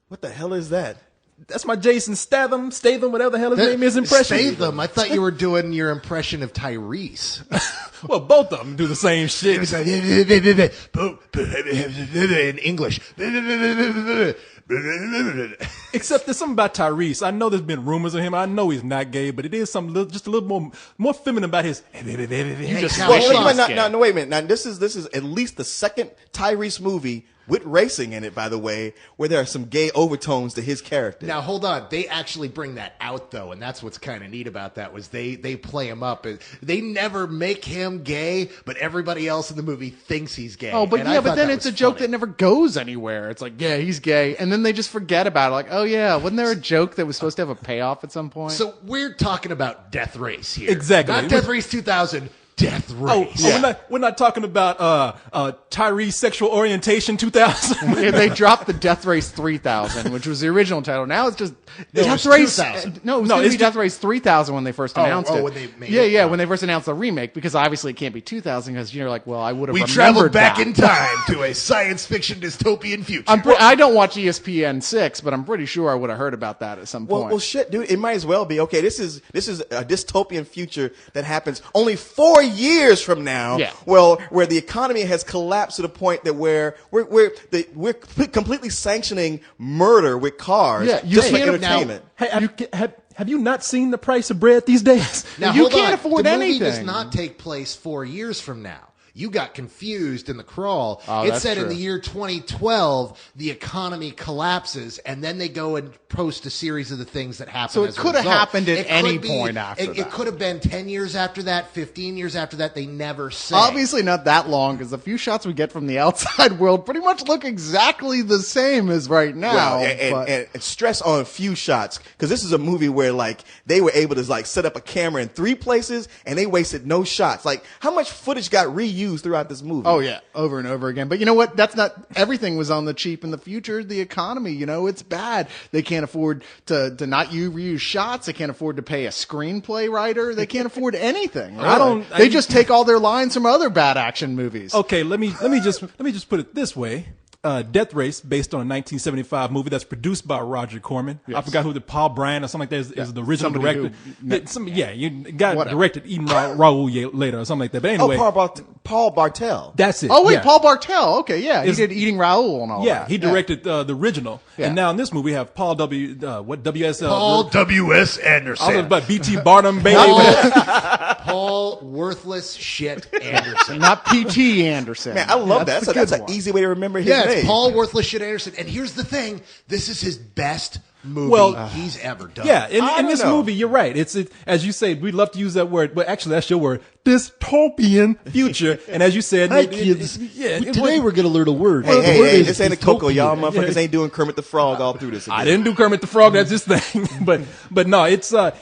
What the hell is that? That's my Jason Statham, whatever the hell his name is, impression. Statham. I thought you were doing your impression of Tyrese. Well, both of them do the same shit. In English. Except there's something about Tyrese. I know there's been rumors of him. I know he's not gay, but it is something just a little more feminine about his. You just Well, wait a minute. Now, this is at least the second Tyrese movie with racing in it, by the way, where there are some gay overtones to his character. Now, hold on. They actually bring that out, though, and that's what's kind of neat about that was they play him up. They never make him gay, but everybody else in the movie thinks he's gay. Oh, but and yeah, but then that it's a was joke funny. that never goes anywhere. It's like, yeah, he's gay, and then they just forget about it. Like, oh yeah, wasn't there a joke that was supposed to have a payoff at some point? So we're talking about Death Race here. Exactly. Not Death Race 2000, Death Race. We're not talking about Tyrese sexual orientation 2000. Yeah, they dropped the Death Race 3000, which was the original title. Now it's just Death was Race. 2000. No, it was going to be Death Race 3000 when they first announced it. when they made yeah, it. yeah, when they first announced the remake, because obviously it can't be 2000 because you're like, well, I would have. We remembered traveled back that. in time to a science fiction dystopian future. I don't watch ESPN 6, but I'm pretty sure I would have heard about that at some point. Well, shit, dude. It might as well be. Okay, this is a dystopian future that happens only 4 years from now. Yeah. Well, where the economy has collapsed to the point that where we're completely sanctioning murder with cars, Yeah, you just for can't- entertainment. Hey, have you not seen the price of bread these days? Now, You hold can't on. afford the movie anything. does not take place 4 years from now. You got confused in the crawl. Oh, It that's said in true. the year 2012, the economy collapses, and then they go and post a series of the things that happen. So it as a could have result. happened at It any could be- point after it, that. It could have been 10 years after that, 15 years after that. They never say. Obviously not that long, because the few shots we get from the outside world pretty much look exactly the same as right now. Well, but- and stress on a few shots, because this is a movie where like they were able to like set up a camera in 3 places and they wasted no shots. Like, how much footage got reused throughout this movie? Oh yeah, over and over again. But you know what? That's not everything was on the cheap in the future. The economy, it's bad. They can't afford to not reuse shots. They can't afford to pay a screenplay writer. They can't afford anything. Really. They just take all their lines from other bad action movies. Okay, let me just put it this way. Death Race, based on a 1975 movie that's produced by Roger Corman. I forgot who Paul Bryan or something like that is the original Somebody director. You got Whatever. directed Eden Raoul later or something like that. But anyway, Paul Bartel. that's it. Oh wait, yeah. Paul Bartel. Okay, yeah, he Is- did Eating Raoul and all Yeah, that. he directed the original, Yeah. and now in this movie we have Paul W.S. Paul W.S. I don't know Anderson. about B.T. Barnum, baby. Paul Worthless Shit Anderson. Not P.T. Anderson. Man, I love that. the That's good an one. easy way to remember his Yeah, name. it's Paul Worthless Shit Anderson. And here's the thing. This is his best movie Well, he's ever done. Yeah, in don't this know. movie, you're right. It's as you say, we love to use that word, but actually that's your word, dystopian future. And as you said, Today we're going to learn a word. Hey, this ain't a Coco. Y'all motherfuckers ain't doing Kermit the Frog all through this. I didn't do Kermit the Frog. That's his thing. but no, it's the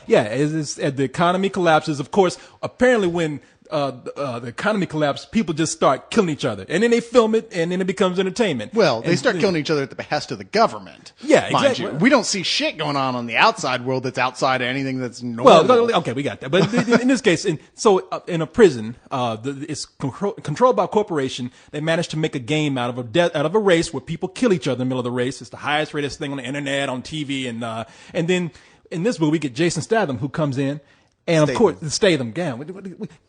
economy collapses. Of course, apparently when the economy collapsed, people just start killing each other, and then they film it, and then it becomes entertainment. Well, they And- start killing each other at the behest of the government. Yeah, mind exactly. you. We don't see shit going on the outside world that's outside of anything that's normal. Well, okay, we got that. But in this case, in a prison, it's controlled by a corporation. They managed to make a game out of a race where people kill each other in the middle of the race. It's the highest rated thing on the internet, on TV, and then in this movie we get Jason Statham, who comes in. And of course, Statham, again,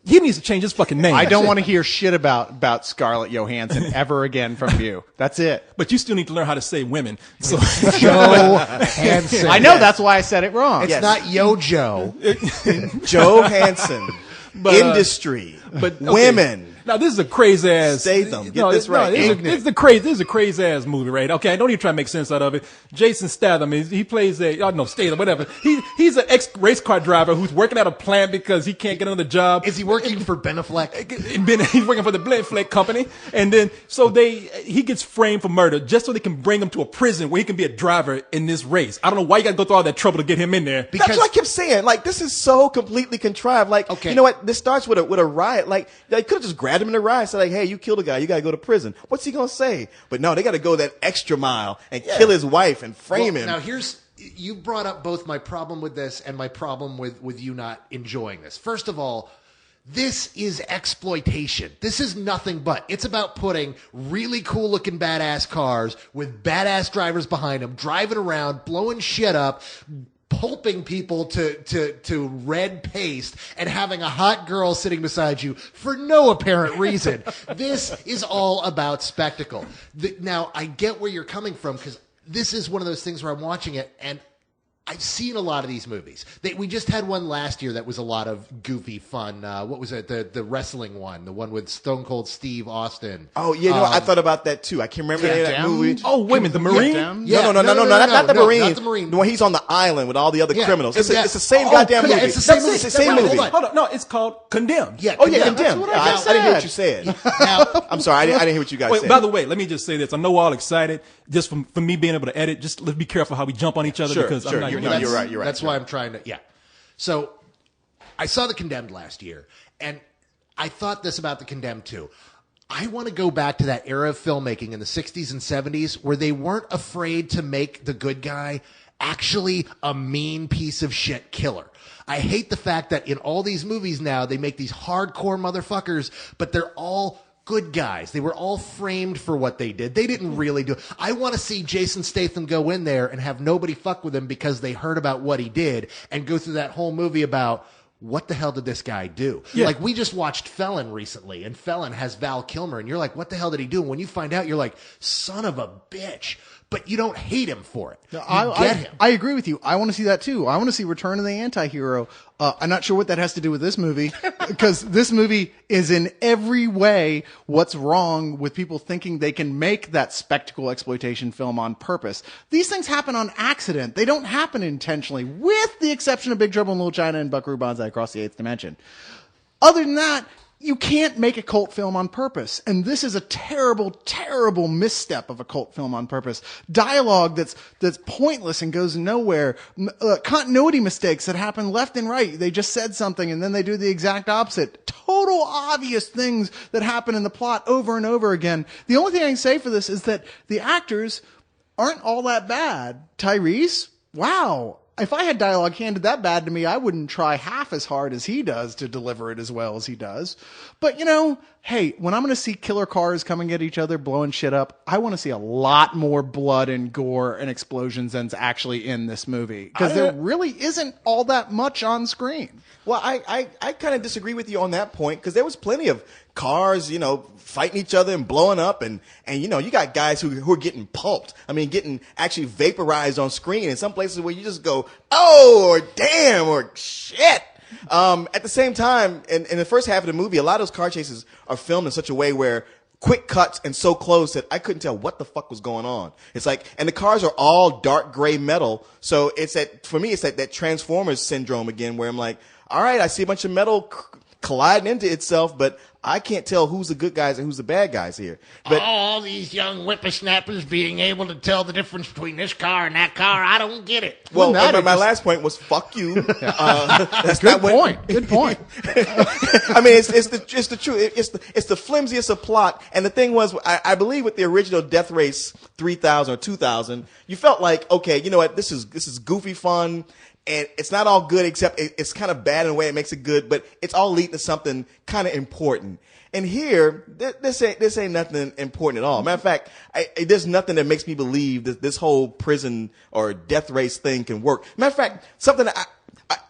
he needs to change his fucking name. I don't want to hear shit about Scarlett Johansson ever again from you. That's it. But you still need to learn how to say women. So Joe Hansen. I know that's why I said it wrong. It's not Yo Joe. Joe Hansen. But, Industry. but okay. Women. Now this is a crazy ass. Statham. Get this right. This is a crazy ass movie, right? Okay, I don't even try to make sense out of it. Jason Statham, he plays Statham, whatever. He's an ex race car driver who's working at a plant because he can't get another job. Is he working for Ben Affleck? He's working for the Blendfleck company, and then he gets framed for murder just so they can bring him to a prison where he can be a driver in this race. I don't know why you got to go through all that trouble to get him in there. That's what I kept saying. Like, this is so completely contrived. Like, Okay. you know what? This starts with a riot. Like, they could have just grabbed him in a riot. Said, like, hey, you killed a guy. You got to go to prison. What's he going to say? But no, they got to go that extra mile and kill his wife and frame him. Now you brought up both my problem with this and my problem with you not enjoying this. First of all, This is exploitation. This is nothing but. It's about putting really cool looking badass cars with badass drivers behind them, driving around, blowing shit up, pulping people to red paste, and having a hot girl sitting beside you for no apparent reason. This is all about spectacle. Now, I get where you're coming from, because this is one of those things where I'm watching it and I've seen a lot of these movies. We just had one last year that was a lot of goofy fun. What was it? The wrestling one, the one with Stone Cold Steve Austin. Oh yeah, no, I thought about that too. I can't remember the name of that movie. Oh wait a minute, the Marine? Yeah, No, not the Marine. Not the Marine. The one he's on the island with all the other criminals. It's the same Oh, goddamn yeah, movie. it's the same That's movie. the same movie. Hold Hold on, no, it's called Condemned. Yeah. Oh yeah, Condemned. Condemned. That's what I didn't hear what you said. said. Now, I'm sorry, I didn't hear what you guys Wait, said. by the way, let me just say this. I know we're all excited just from me being able to edit. Just let's be careful how we jump on each other, Sure, because sure. I'm not. You're right. That's why I'm trying to. Yeah. So I saw The Condemned last year, and I thought this about The Condemned too. I want to go back to that era of filmmaking in the 60s and 70s where they weren't afraid to make the good guy actually a mean piece of shit killer. I hate the fact that in all these movies now, they make these hardcore motherfuckers, but they're all good guys. They were all framed for what they did. They didn't really do it. I want to see Jason Statham go in there and have nobody fuck with him because they heard about what he did, and go through that whole movie about what the hell did this guy do? Yeah. Like, we just watched Felon recently, and Felon has Val Kilmer, and you're like, what the hell did he do? And when you find out, you're like, son of a bitch. But you don't hate him for it. You get him. I agree with you. I want to see that too. I want to see Return of the Anti-Hero. I'm not sure what that has to do with this movie, because this movie is in every way what's wrong with people thinking they can make that spectacle exploitation film on purpose. These things happen on accident. They don't happen intentionally, with the exception of Big Trouble in Little China and Buckaroo Banzai Across the Eighth Dimension. Other than that, you can't make a cult film on purpose. And this is a terrible, terrible misstep of a cult film on purpose. Dialogue that's pointless and goes nowhere. Continuity mistakes that happen left and right. They just said something and then they do the exact opposite. Total obvious things that happen in the plot over and over again. The only thing I can say for this is that the actors aren't all that bad. Tyrese, wow. If I had dialogue handed that bad to me, I wouldn't try half as hard as he does to deliver it as well as he does. But, hey, when I'm going to see killer cars coming at each other, blowing shit up, I want to see a lot more blood and gore and explosions than's actually in this movie. Because there really isn't all that much on screen. Well, I kind of disagree with you on that point, because there was plenty of cars, fighting each other and blowing up, and you got guys who are getting pulped. I mean, getting actually vaporized on screen in some places where you just go, oh, or damn, or shit. At the same time, in the first half of the movie, a lot of those car chases are filmed in such a way where quick cuts and so close that I couldn't tell what the fuck was going on. It's like, and the cars are all dark gray metal. So for me, it's that Transformers syndrome again, where I'm like, all right, I see a bunch of metal colliding into itself, but I can't tell who's the good guys and who's the bad guys here. But all these young whippersnappers being able to tell the difference between this car and that car, I don't get it. Well, my last point was fuck you. That's Good point. Good point. I mean, it's the truth. It's the flimsiest of plot. And the thing was, I believe with the original Death Race 3000 or 2000, you felt like, okay, you know what? This is goofy fun. And it's not all good, except it's kind of bad in a way it makes it good, but it's all leading to something kind of important. And here, this ain't nothing important at all. Matter of fact, there's nothing that makes me believe that this whole prison or death race thing can work. Matter of fact, something that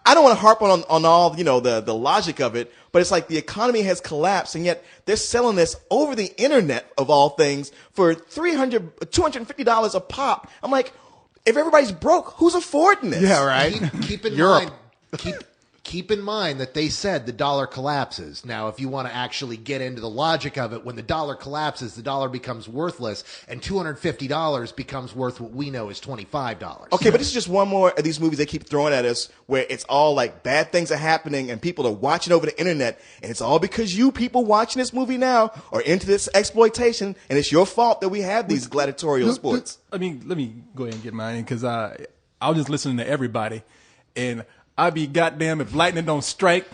I don't want to harp on all, the logic of it, but it's like the economy has collapsed, and yet they're selling this over the internet of all things for $250 a pop. I'm like, if everybody's broke, who's affording this? Yeah, right. Keep in mind that they said the dollar collapses. Now, if you want to actually get into the logic of it, when the dollar collapses, the dollar becomes worthless, and $250 becomes worth what we know is $25. Okay, but this is just one more of these movies they keep throwing at us where it's all like bad things are happening and people are watching over the internet, and it's all because you people watching this movie now are into this exploitation, and it's your fault that we have these gladiatorial sports. I mean, let me go ahead and get mine in, because I was just listening to everybody, and I be goddamn if lightning don't strike.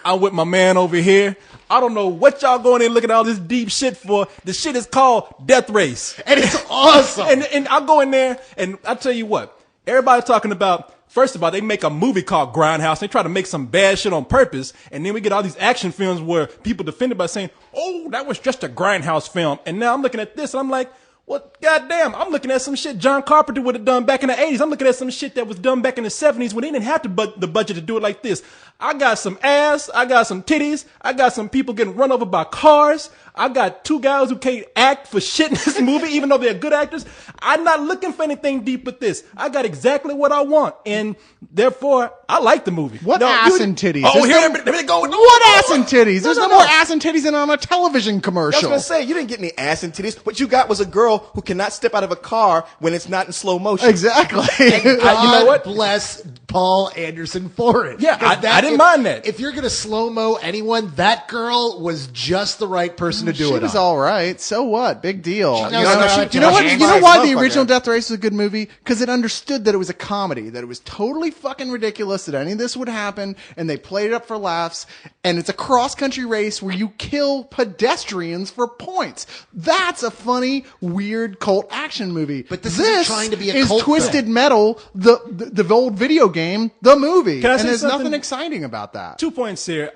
I'm with my man over here. I don't know what y'all going in looking at all this deep shit for. The shit is called Death Race. And it's awesome. And I'll go in there and I'll tell you what. Everybody talking about First of all, they make a movie called Grindhouse. They try to make some bad shit on purpose. And then we get all these action films where people defend it by saying, oh, that was just a Grindhouse film. And now I'm looking at this and I'm like, well, goddamn, I'm looking at some shit John Carpenter would have done back in the 80s. I'm looking at some shit that was done back in the 70s when they didn't have the budget to do it like this. I got some ass. I got some titties. I got some people getting run over by cars. I got two guys who can't act for shit in this movie, even though they're good actors. I'm not looking for anything deep with this. I got exactly what I want. And therefore, I like the movie. What ass and titties? Oh, There's here they go. What ass and titties? There's no more ass and titties than on a television I was commercial. going to say, you didn't get any ass and titties. What you got was a girl who cannot step out of a car when it's not in slow motion. Exactly. God you know what? bless Paul Anderson for it. Yeah, 'Cause I didn't mind that. If you're going to slow-mo anyone, that girl was just the right person to do She it was on. all right. So what? Big deal. knows You know, how to you know what? touch You know hands. why the Motherfucker. original Death Race was a good movie? Because it understood that it was a comedy, that it was totally fucking ridiculous that any of this would happen, and they played it up for laughs. And it's a cross-country race where you kill pedestrians for points. That's a funny, weird cult action movie. But this isn't trying to be a is cult Twisted film. Metal, the old video game, the movie, Can I and say there's something? nothing exciting about that. 2 points here.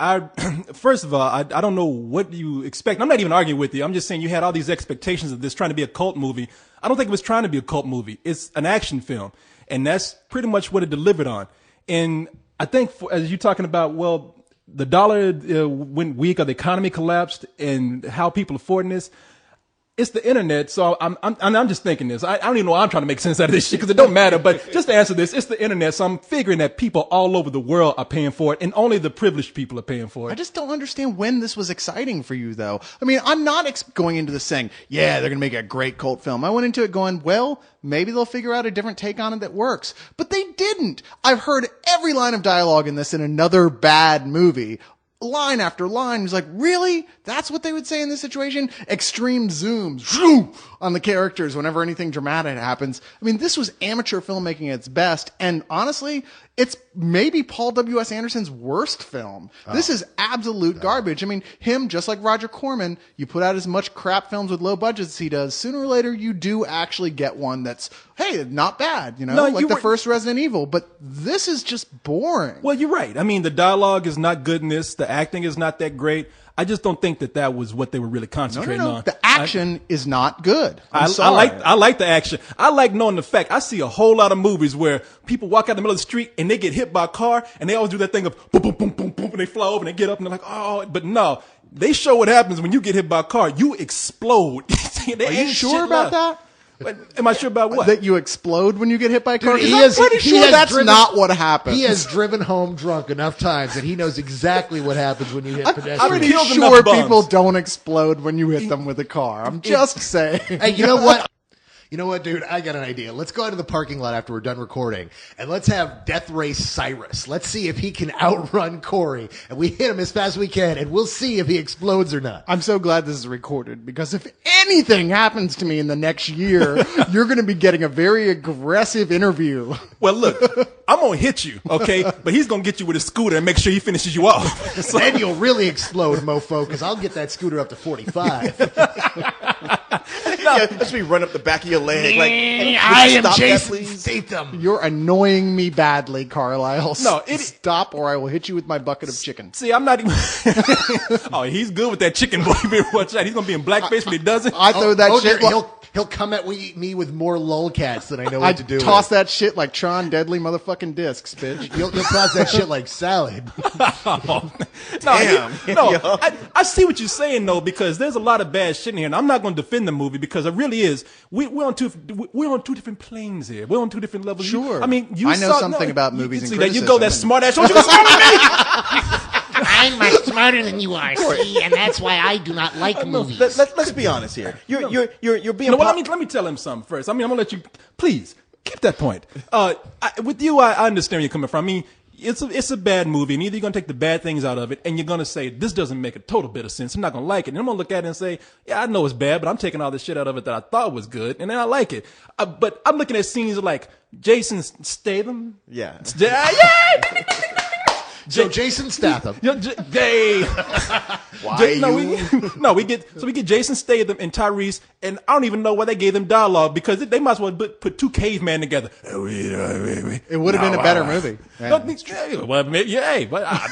First of all, I don't know what you expect. I'm not even arguing with you. I'm just saying you had all these expectations of this trying to be a cult movie. I don't think it was trying to be a cult movie. It's an action film, and that's pretty much what it delivered on. And I think, as you're talking about, well, the dollar went weak, or the economy collapsed, and how people affording this. It's the internet, so I'm just thinking this. I don't even know why I'm trying to make sense out of this shit because it don't matter. But just to answer this, it's the internet, so I'm figuring that people all over the world are paying for it, and only the privileged people are paying for I it. just don't understand when this was exciting for you, though. I mean, I'm not going into this saying, yeah, they're going to make a great cult film. I went into it going, well, maybe they'll figure out a different take on it that works. But they didn't. I've heard every line of dialogue in this in another bad movie. Line after line. He's like, really? That's what they would say in this situation? Extreme zooms on the characters whenever anything dramatic happens. I mean, this was amateur filmmaking at its best. And honestly, it's maybe Paul W.S. Anderson's worst film. This is absolute garbage. I mean, him, just like Roger Corman, you put out as much crap films with low budgets as he does, sooner or later you do actually get one that's, hey, not bad, you know, No, like you the were- first Resident Evil. But this is just boring. Well, you're right. I mean, the dialogue is not good in this. The acting is not that great. I just don't think that was what they were really concentrating on. The action is not good. I like the action. I like knowing the fact. I see a whole lot of movies where people walk out in the middle of the street and they get hit by a car and they always do that thing of boom, boom, boom, boom, boom, and they fly over and they get up and they're like, oh, but no. They show what happens when you get hit by a car. You explode. Are you sure about that? Am I sure about what? That you explode when you get hit by a car? Dude, 'Cause I'm pretty sure that's not what happens. He has driven home drunk enough times that he knows exactly what happens when you hit I'm pedestrians. pretty killed sure enough bums. people don't explode when you hit them with a car. I'm just saying. Hey, you know what? You know what, dude? I got an idea. Let's go out to the parking lot after we're done recording, and let's have Death Race Cyrus. Let's see if he can outrun Corey, and we hit him as fast as we can, and we'll see if he explodes or not. I'm so glad this is recorded because if anything happens to me in the next year, you're going to be getting a very aggressive interview. Well, look, I'm going to hit you, okay? But he's going to get you with a scooter and make sure he finishes you off. So, Then you'll really explode, mofo, because I'll get that scooter up to 45. Yeah, just be run up the back of your leg. Like, I am stop that, Jason please. Statham. You're annoying me badly, Carlisle. No, Stop or I will hit you with my bucket of chicken. see, I'm not even. Oh, he's good with that chicken boy. You better watch out. He's going to be in blackface when he does it. I throw that shit. dear, he'll come at me with more lolcats than I know what I to do toss with. that shit like Tron Deadly motherfucking discs, bitch. You'll toss that shit like salad. No, Damn. no. I see what you're saying though, because there's a lot of bad shit in here, and I'm not going to defend the movie because it really is. We're on two different planes here. We're on two different levels. Sure. I mean, you I know saw, something about movies and see, there you go. That criticism. smart ass. Don't you go smart at me? I'm much smarter than you are, see, and that's why I do not like movies. Let's be honest here. You're being. No, well, let me tell him something first. I mean, I'm gonna let you. Please keep that point. With you, I understand where you're coming from. I mean, it's a bad movie, and either you're gonna take the bad things out of it, and you're gonna say this doesn't make a total bit of sense. I'm not gonna like it, and I'm gonna look at it and say, yeah, I know it's bad, but I'm taking all the shit out of it that I thought was good, and then I like it. But I'm looking at scenes like Jason Statham. Yeah. Yeah. So Jason Statham. We get Jason Statham and Tyrese, and I don't even know why they gave them dialogue because they might as well put two cavemen together. It would have been a better movie. Well, maybe,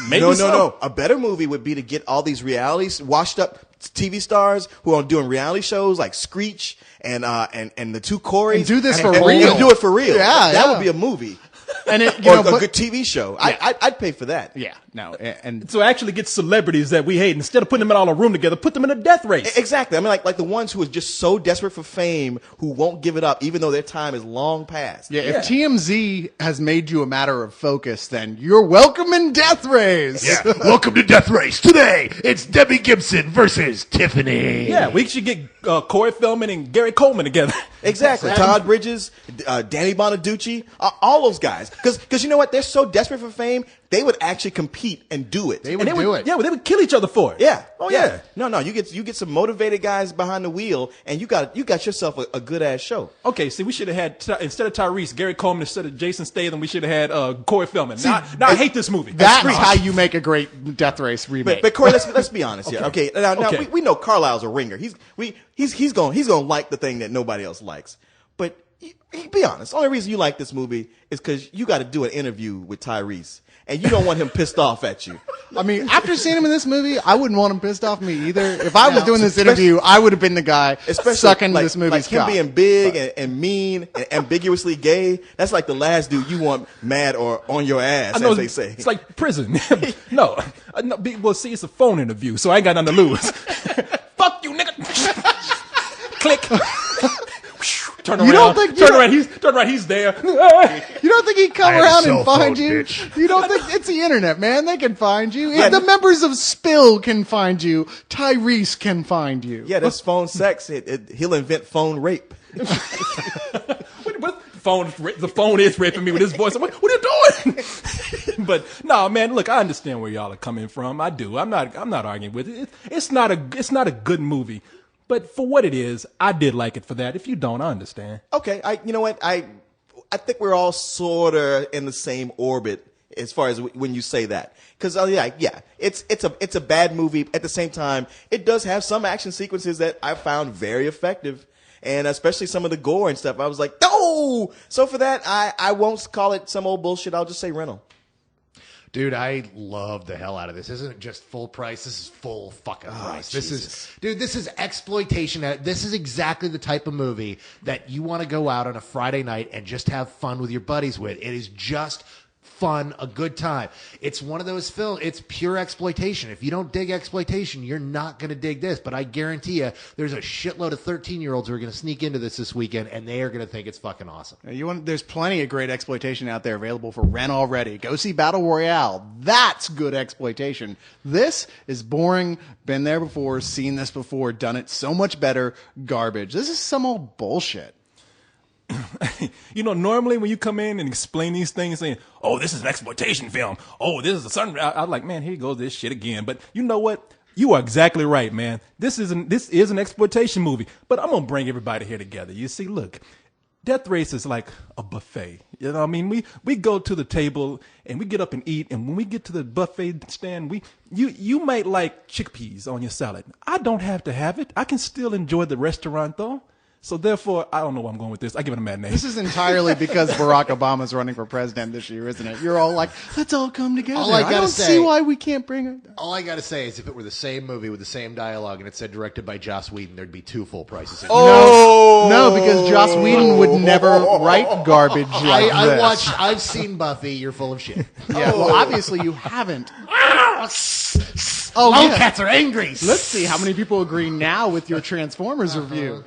maybe No. A better movie would be to get all these realities, washed up TV stars who are doing reality shows like Screech and the two Corys. And do this and for real. And do it for real. Yeah, that yeah. would be a movie. And it, Or a good TV show. I'd pay for that. Yeah, no, and So actually get celebrities that we hate, instead of putting them in all a room together, put them in a death race. Exactly. I mean, like the ones who are just so desperate for fame who won't give it up, even though their time is long past. yeah, if TMZ has made you a matter of focus, then you're welcome in Death Race. Yeah. Welcome to Death Race. Today, it's Debbie Gibson versus Tiffany. Yeah, we should get Corey Feldman and Gary Coleman together. Exactly. Todd Bridges, Danny Bonaducci, all those guys. Because you know what? They're so desperate for fame, they would actually compete and do it. They would do it. Yeah, well, they would kill each other for it. Yeah. Oh yeah. No. You get some motivated guys behind the wheel, and you got yourself a good ass show. Okay, see, we should have had instead of Tyrese, Gary Coleman. Instead of Jason Statham, we should have had Corey Feldman. Now I hate this movie. That's how you make a great Death Race remake. But Corey, let's be honest here. Okay. Now Okay. we know Carlisle's a ringer. He's gonna like the thing that nobody else likes. But be honest. Only reason you like this movie is because you got to do an interview with Tyrese, and you don't want him pissed off at you. I mean, after seeing him in this movie, I wouldn't want him pissed off me either. If I was doing this interview, I would have been the guy sucking this movie's him cock. being big and mean and ambiguously gay. That's like the last dude you want mad or on your ass, as they say. It's like prison. No. Well, see, it's a phone interview, so I ain't got nothing to lose. Fuck you, nigga. Click. Turn around. Turn around. He's there. You don't think he'd come I have a around cell and find phone, you? bitch. You don't think it's the internet, man? They can find you. Yeah. If the members of Spill can find you, Tyrese can find you. Yeah, that's phone sex. He'll invent phone rape. The phone is raping me with his voice. What are you doing? But no, man. Look, I understand where y'all are coming from. I do. I'm not arguing with it. It's not a good movie. But for what it is, I did like it for that. If you don't, I understand. Okay, you know what? I think we're all sort of in the same orbit as far as when you say that. Because it's a bad movie. At the same time, it does have some action sequences that I found very effective, and especially some of the gore and stuff. I was like, no. So for that, I won't call it some old bullshit. I'll just say rental. Dude, I love the hell out of this. This isn't just full price. This is full fucking price. This is exploitation. This is exactly the type of movie that you want to go out on a Friday night and just have fun with your buddies with. It is just fun, a good time. It's one of those films. It's pure exploitation. If you don't dig exploitation, you're not going to dig this. But I guarantee you, there's a shitload of 13-year-olds who are going to sneak into this weekend, and they are going to think it's fucking awesome. There's plenty of great exploitation out there available for rent already. Go see Battle Royale. That's good exploitation. This is boring. Been there before. Seen this before. Done it so much better. Garbage. This is some old bullshit. You know, normally when you come in and explain these things, saying, "Oh, this is an exploitation film. Oh, this is a sun," I'm like, man, here goes this shit again. But you know what? You are exactly right, man. This is an exploitation movie. But I'm gonna bring everybody here together. You see, look, Death Race is like a buffet. You know what I mean? We go to the table and we get up and eat, and when we get to the buffet stand, you might like chickpeas on your salad. I don't have to have it. I can still enjoy the restaurant though. So therefore, I don't know where I'm going with this. I give it a mad name. This is entirely because Barack Obama's running for president this year, isn't it? You're all like, let's all come together. I don't see why we can't bring it. All I got to say is if it were the same movie with the same dialogue and it said directed by Joss Whedon, there'd be 2 full prices. No, because Joss Whedon would never write garbage like this. I've seen Buffy. You're full of shit. Yeah, well, obviously you haven't. Cats are angry. Let's see how many people agree now with your Transformers review.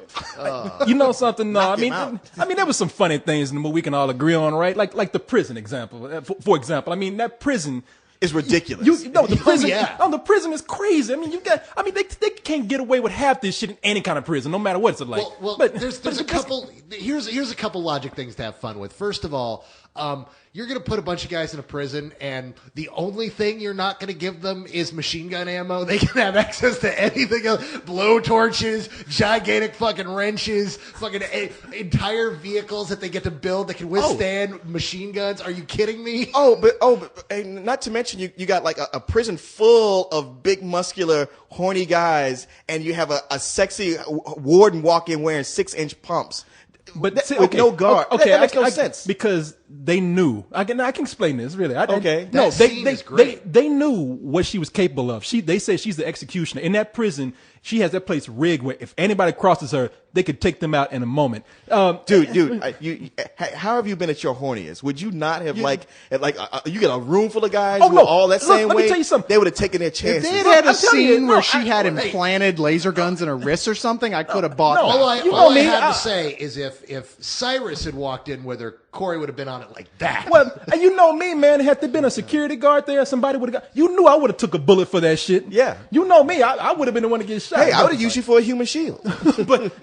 You know something? No, I Knock him mean, there was some funny things in the movie we can all agree on, right? Like the prison example. For example, I mean that prison is ridiculous. The prison. Yeah. No, the prison is crazy. I mean, they can't get away with half this shit in any kind of prison, no matter what it's like. Well, but there's a couple. Here's a couple logic things to have fun with. First of all, You're going to put a bunch of guys in a prison, and the only thing you're not going to give them is machine gun ammo. They can have access to anything else. Blow torches, gigantic fucking wrenches, fucking entire vehicles that they get to build that can withstand machine guns. Are you kidding me? But and not to mention you got like a prison full of big, muscular, horny guys, and you have a sexy warden walk in wearing 6-inch pumps. But With no guard. That makes no sense. Because they knew. I can explain this really. Okay. No, That scene is great. they knew what she was capable of. They say she's the executioner in that prison. She has that place rigged where if anybody crosses her, they could take them out in a moment. Dude, how have you been at your horniest? Would you not have you get a room full of guys Oh, who no. are all that Look, same let way? me tell you something. They would have taken their If chances. they had a I'm telling you, scene where no, she had implanted laser guns in her wrists or something, I could have bought that. All I me, have to say is if Cyrus had walked in with her, Corey would have been on it like that. Well, and you know me, man. Had there been a security guard there, somebody would have got. You knew I would have took a bullet for that shit. Yeah. You know me. I would have been the one to get shot. Hey, I would have used you for a human shield. But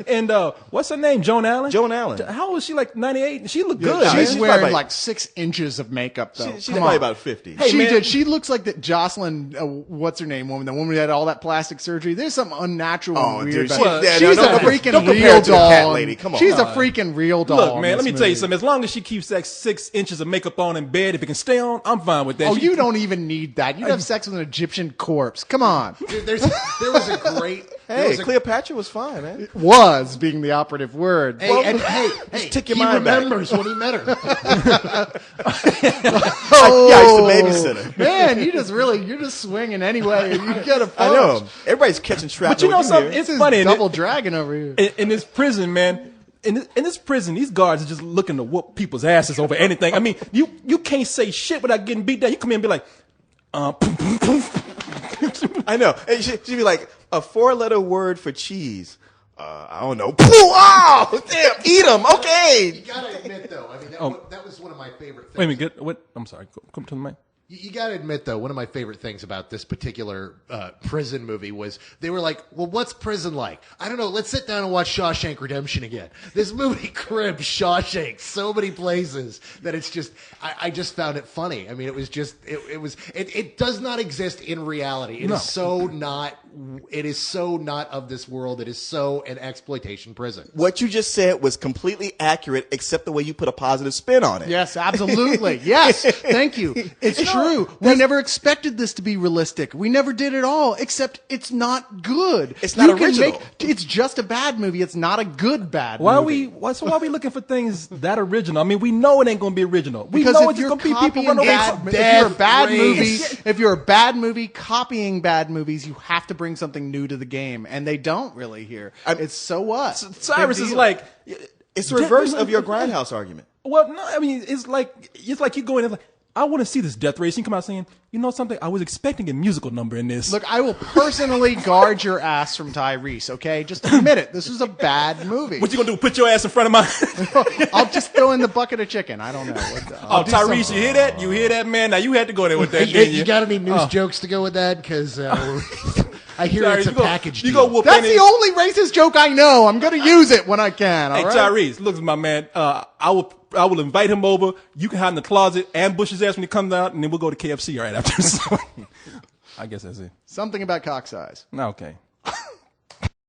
and what's her name? Joan Allen. Joan Allen. How old was she? Like 98. She looked good. she's man. She's probably wearing like- like 6 inches of makeup, though. She's Come probably on. about 50. Hey, she man. did. She looks like that Jocelyn, what's her name, woman? The woman who had all that plastic surgery. There's something unnatural Oh, and dude, weird. she- about yeah, she's no, a don't freaking compare real her to the doll. cat lady. Come on. She's a freaking real doll. Look, in man. Let this me tell you movie. something. As long as she keeps that 6 inches of makeup on in bed, if it can stay on, I'm fine with that. Oh, She- you don't even need that. You'd have sex with an Egyptian corpse. Come on. Dude, there was a great. there Hey, was a- Cleopatra was fine, man. Was being the operative word. Hey, take your he mind back. remembers when he met her. Yeah, I used to babysit her. Man, you're just swinging anyway. You get a punch. I know. Everybody's catching shrapnel. But you know with something? here. It's This is funny. in it- double dragon over here. in this prison, man. In this prison, these guards are just looking to whoop people's asses over anything. I mean, you can't say shit without getting beat down. You come in and be like, I know. And she'd be like, a 4-letter word for cheese. I don't know. Oh, damn. Eat them. You Okay. gotta admit, though, I mean, that was one of my favorite things. wait a minute, what? I'm sorry. Come to the mic. You got to admit, though, one of my favorite things about this particular prison movie was they were like, well, what's prison like? I don't know. Let's sit down and watch Shawshank Redemption again. This movie cribs Shawshank so many places that it's just, I just found it funny. I mean, it was just, it does not exist in reality. It is so not of this world. It is so an exploitation prison. What you just said was completely accurate, except the way you put a positive spin on it. Yes, absolutely. Yes, thank you. It's true. We never expected this to be realistic. We never did at all, except it's not good. It's not You can original. It's just a bad movie. It's not a good bad Why are movie. why are we looking for things that original? I mean, we know it ain't gonna be original. We Because know if it's you're gonna be people copying run over. if you're a bad race. movie, if you're a bad movie copying bad movies, you have to bring something new to the game, and they don't really here. It's so what? Cyrus Big is deal. like, It's the reverse of your grindhouse argument. well, no, I mean, it's like you go in and like, I want to see this death race. You come out saying, you know something? I was expecting a musical number in this. Look, I will personally guard your ass from Tyrese, okay? Just admit it. This was a bad movie. what you gonna do? Put your ass in front of mine? I'll just throw in the bucket of chicken. I don't know. Oh, Tyrese, you hear that? You hear that, man? Now you had to go there with that, didn't You got any news jokes to go with that? Because I hear Sorry, it's a you go- package You deal. go whoop That's any- the only racist joke I know. I'm going to use it when I can, all Hey, right? Tyrese, look, my man. I will invite him over. You can hide in the closet, ambush his ass when he comes out, and then we'll go to KFC right after. So, I guess that's it. Something about cock size. Okay.